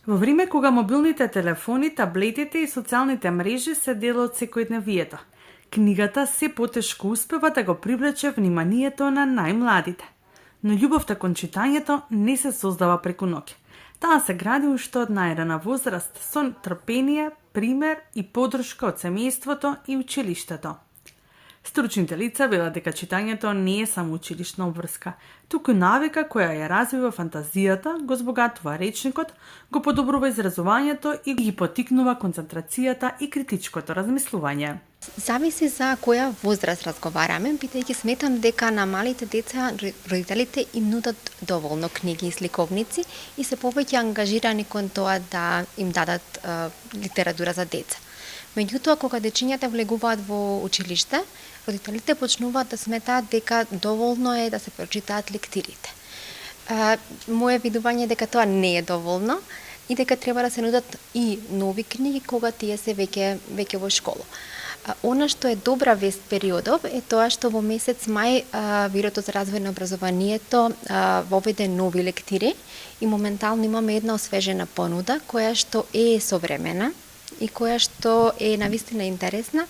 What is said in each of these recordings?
Во време кога мобилните телефони, таблетите и социјалните мрежи се дел од секојдневието, книгата се потешко успева да го привлече вниманието на најмладите. Но љубовта кон читањето не се создава преку ноќ. Таа се гради уште од најрана возраст со трпение, пример и подршка од семејството и училиштето. Стручните лица велат дека читањето не е само училишна обврска, туку навика која ја развива фантазијата, го збогатува речникот, го подобрува изразувањето и ги поттикнува концентрацијата и критичкото размислување. Зависи за која возраст разговараме, бидејќи сметам дека на малите деца родителите им нудат доволно книги и сликовници и се повеќе ангажирани кон тоа да им дадат литература за деца. Меѓутоа, кога дечињата влегуваат во училиште, родителите почнуваат да сметаат дека доволно е да се прочитаат лектирите. Моje видување е дека тоа не е доволно и дека треба да се нудат и нови книги кога тие се веќе во школа. Она што е добра вест периодов е тоа што во месец мај Бирото за развој на образованието воведе нови лектири и моментално имаме една освежена понуда која што е современа и која што е навистина интересна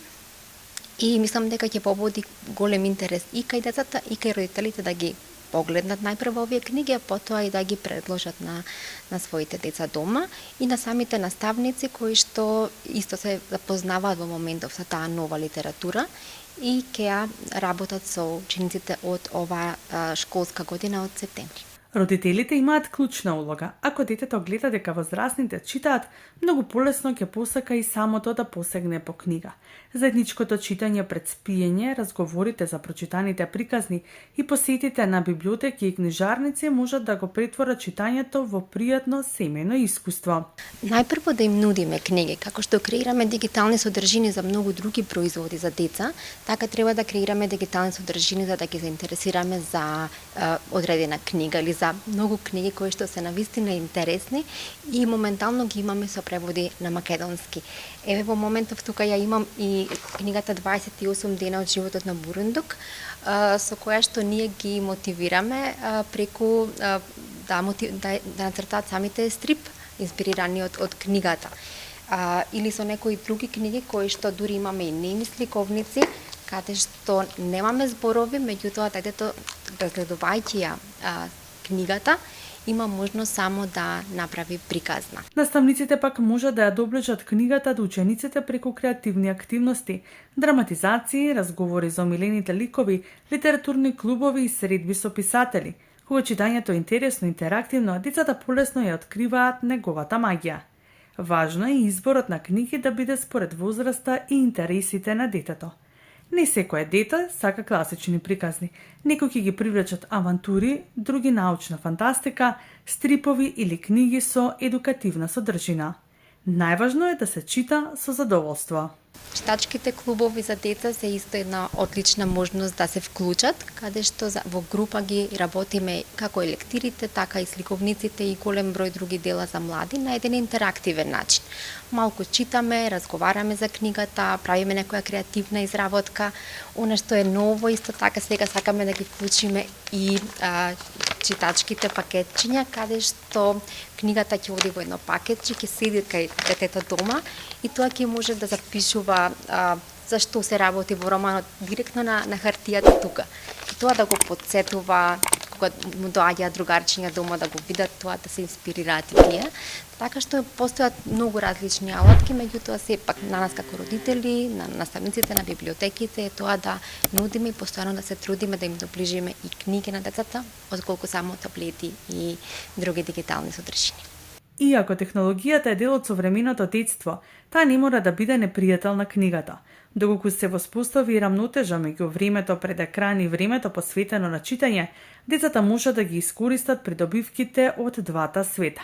и мислам дека ќе побуди голем интерес и кај децата и кај родителите да ги погледнат најпрво овие книги, а потоа и да ги предложат на своите деца дома и на самите наставници кои што исто се запознаваат во моментов со таа нова литература и ќе ја работат со учениците од оваа школска година од септември. Родителите имаат клучна улога. Ако детето гледа дека возрастните читаат, многу полесно ќе посака и самото да посегне по книга. Заедничкото читање пред спиење, разговорите за прочитаните приказни и посетите на библиотеки и книжарници можат да го претворат читањето во пријатно семејно искуство. Најпрво да им нудиме книги, како што креираме дигитални содржини за многу други производи за деца, така треба да креираме дигитални содржини за да ги заинтересираме за одредена книга или за многу книги кои што се навистина интересни и моментално ги имаме со преводи на македонски. Еве во моментов тука ја имам и книгата 28 дена од животот на Бурундук, со која што ние ги мотивираме преку да нацртаат самите стрип инспирирани од книгата. Или со некои други книги кои што дури имаме и неми сликовници, каде што немаме зборови, меѓутоа детето разгледувајќи ја книгата има можност само да направи приказна. Наставниците пак може да ја доближат книгата до учениците преку креативни активности, драматизации, разговори за омилените ликови, литературни клубови и средби со писатели. Кога читањето е интересно и интерактивно, децата полесно ја откриваат неговата магија. Важно е изборот на книги да биде според возраста и интересите на детето. Не секое дете сака класични приказни. Некои ќе ги привлечат авантури, други научна фантастика, стрипови или книги со едукативна содржина. Најважно е да се чита со задоволство. Читачките клубови за деца се исто една одлична можност да се вклучат, каде што во група ги работиме како и лектирите, така и сликовниците и голем број други дела за млади на еден интерактивен начин. Малку читаме, разговараме за книгата, правиме некоја креативна изработка. Она што е ново, исто така сега сакаме да ги вклучиме и читачките пакетчиња, каде што книгата ќе оди во едно пакетче, ќе седи кај детето дома и тоа ќе може да запишува за што се работи во романот директно на хартијата тука. И тоа да го потсетува кога му доаѓаат другарчиња дома да го видат тоа, да се инспирираат и тие. Така што постојат многу различни алатки, меѓутоа сепак на нас како родители, на наставниците, на библиотеките е тоа да нудиме и постојано да се трудиме да им доближиме и книги на децата, отколку само таблети и други дигитални содржини. Иако технологијата е дел од современото детство, таа не мора да биде непријател на книгата. Доколку се воспостави рамнотежа меѓу времето пред екран и времето посветено на читање, децата може да ги искористат придобивките од двата света.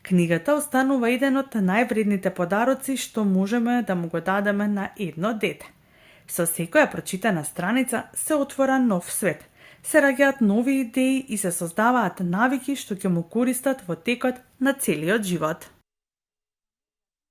Книгата останува еден од највредните подароци што можеме да му го дадеме на едно дете. Со секоја прочитана страница се отвора нов свет, се раѓаат нови идеи и се создаваат навики што ќе му користат во текот на целиот живот.